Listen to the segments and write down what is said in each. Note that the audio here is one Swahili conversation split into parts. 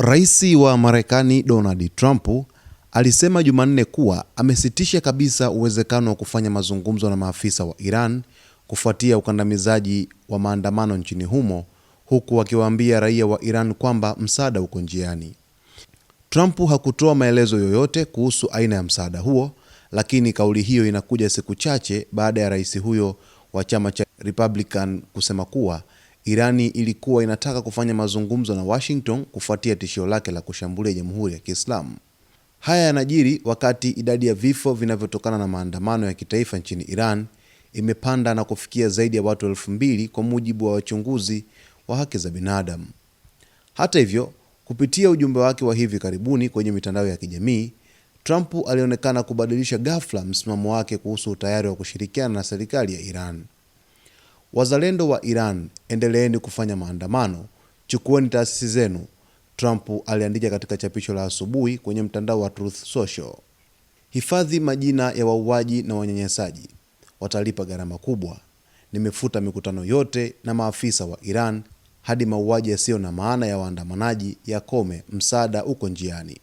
Rais wa Marekani Donald Trump alisema Jumanne kuwa amesitisha kabisa uwezekano wa kufanya mazungumzo na maafisa wa Iran kufuatia ukandamizaji wa maandamano nchini humo, huku akiwaambia raia wa Iran kwamba msaada uko njiani. Trump hakutoa maelezo yoyote kuhusu aina ya msaada huo, lakini kauli hiyo inakuja siku chache baada ya rais huyo wa chama cha Republican kusema kuwa Irani ilikuwa inataka kufanya mazungumzo na Washington kufuatia tishio lake la kushambulia Jamhuri ya Kiislamu. Haya yanajiri wakati idadi ya vifo vinavyotokana na maandamano ya kitaifa nchini Iran imepanda na kufikia zaidi ya watu 2,000 kwa mujibu wa wachunguzi wa haki za binadamu. Hata hivyo, kupitia ujumbe wake wa hivi karibuni kwenye mitandao ya kijamii, Trump alionekana kubadilisha ghafla msimamo wake kuhusu utayari wa kushirikiana na serikali ya Iran. Wazalendo wa Iran, endeleeni kufanya maandamano, chukueni taasisi zenu, Trump aliandika katika chapisho la asubuhi kwenye mtandao wa Truth Social. Hifadhi majina ya wauaji na wanyanyasaji, watalipa gharama kubwa. Nimefuta mikutano yote na maafisa wa Iran hadi mauaji yasiyo na maana ya waandamanaji yakome, msaada uko njiani.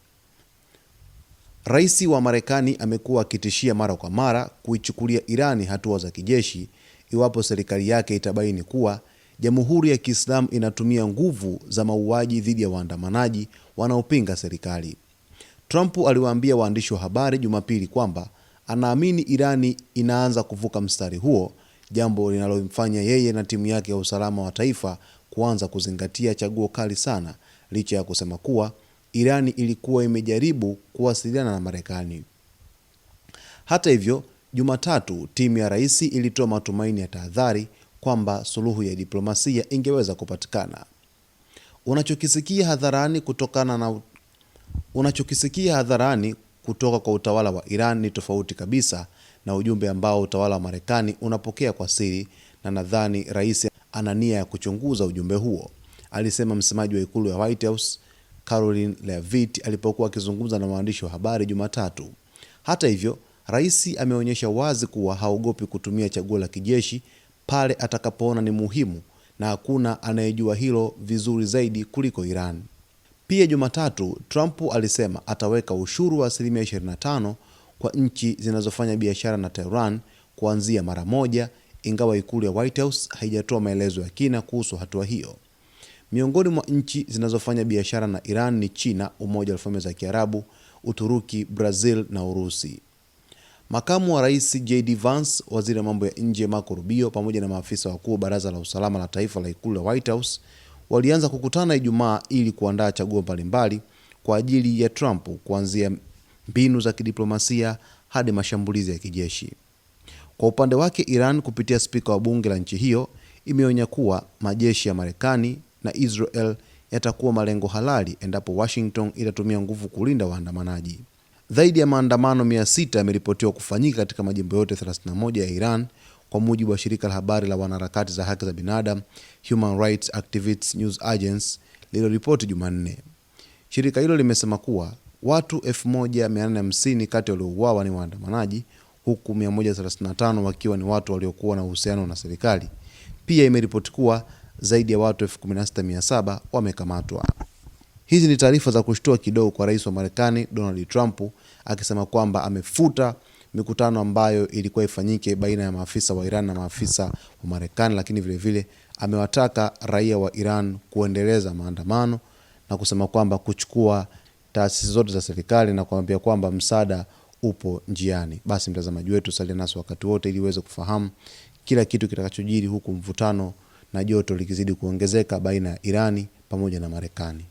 Rais wa Marekani amekuwa akitishia mara kwa mara kuichukulia Irani hatua za kijeshi iwapo serikali yake itabaini kuwa Jamhuri ya Kiislamu inatumia nguvu za mauaji dhidi ya waandamanaji wanaopinga serikali. Trump aliwaambia waandishi wa habari Jumapili kwamba anaamini Irani inaanza kuvuka mstari huo, jambo linalomfanya yeye na timu yake ya usalama wa taifa kuanza kuzingatia chaguo kali sana, licha ya kusema kuwa Irani ilikuwa imejaribu kuwasiliana na Marekani. Hata hivyo, Jumatatu timu ya rais ilitoa matumaini ya tahadhari kwamba suluhu ya diplomasia ingeweza kupatikana. Unachokisikia hadharani kutoka kwa utawala wa Iran ni tofauti kabisa na ujumbe ambao utawala wa Marekani unapokea kwa siri, na nadhani rais ana nia ya kuchunguza ujumbe huo, alisema msemaji wa ikulu ya White House Karoline Leavitt alipokuwa akizungumza na waandishi wa habari Jumatatu. Hata hivyo, rais ameonyesha wazi kuwa haogopi kutumia chaguo la kijeshi pale atakapoona ni muhimu, na hakuna anayejua hilo vizuri zaidi kuliko Iran. Pia Jumatatu, Trump alisema ataweka ushuru wa 25% kwa nchi zinazofanya biashara na Tehran kuanzia mara moja, ingawa ikulu ya White House haijatoa maelezo ya kina kuhusu hatua hiyo. Miongoni mwa nchi zinazofanya biashara na Iran ni China, Umoja wa Falme za Kiarabu, Uturuki, Brazil na Urusi. Makamu wa rais JD Vance, waziri wa mambo ya nje Marco Rubio pamoja na maafisa wakuu wa Baraza la Usalama la Taifa la ikulu ya White House walianza kukutana Ijumaa ili kuandaa chaguo mbalimbali kwa ajili ya Trump, kuanzia mbinu za kidiplomasia hadi mashambulizi ya kijeshi. Kwa upande wake, Iran kupitia spika wa bunge la nchi hiyo imeonya kuwa majeshi ya Marekani na Israel yatakuwa malengo halali endapo Washington itatumia nguvu kulinda waandamanaji. Zaidi ya maandamano 600 yameripotiwa kufanyika katika majimbo yote 31 ya Iran, kwa mujibu wa shirika la habari la wanaharakati za haki za binadamu Human Rights Activists News Agency lililoripoti Jumanne. Shirika hilo limesema kuwa watu 1,850 kati waliouawa ni waandamanaji, huku 135 wakiwa ni watu waliokuwa na uhusiano na serikali. Pia imeripoti kuwa zaidi ya watu 16,700 wamekamatwa. Hizi ni taarifa za kushtua kidogo kwa rais wa Marekani Donald Trump, akisema kwamba amefuta mikutano ambayo ilikuwa ifanyike baina ya maafisa wa Iran na maafisa wa Marekani, lakini vile amewataka raia wa Iran kuendeleza maandamano na kusema kwamba kuchukua taasisi zote za serikali na kuambia kwamba msaada upo njiani. Basi mtazamaji wetu, salia nasi wakati wote ili uweze kufahamu kila kitu kitakachojiri, huku mvutano na joto likizidi kuongezeka baina ya Irani pamoja na Marekani.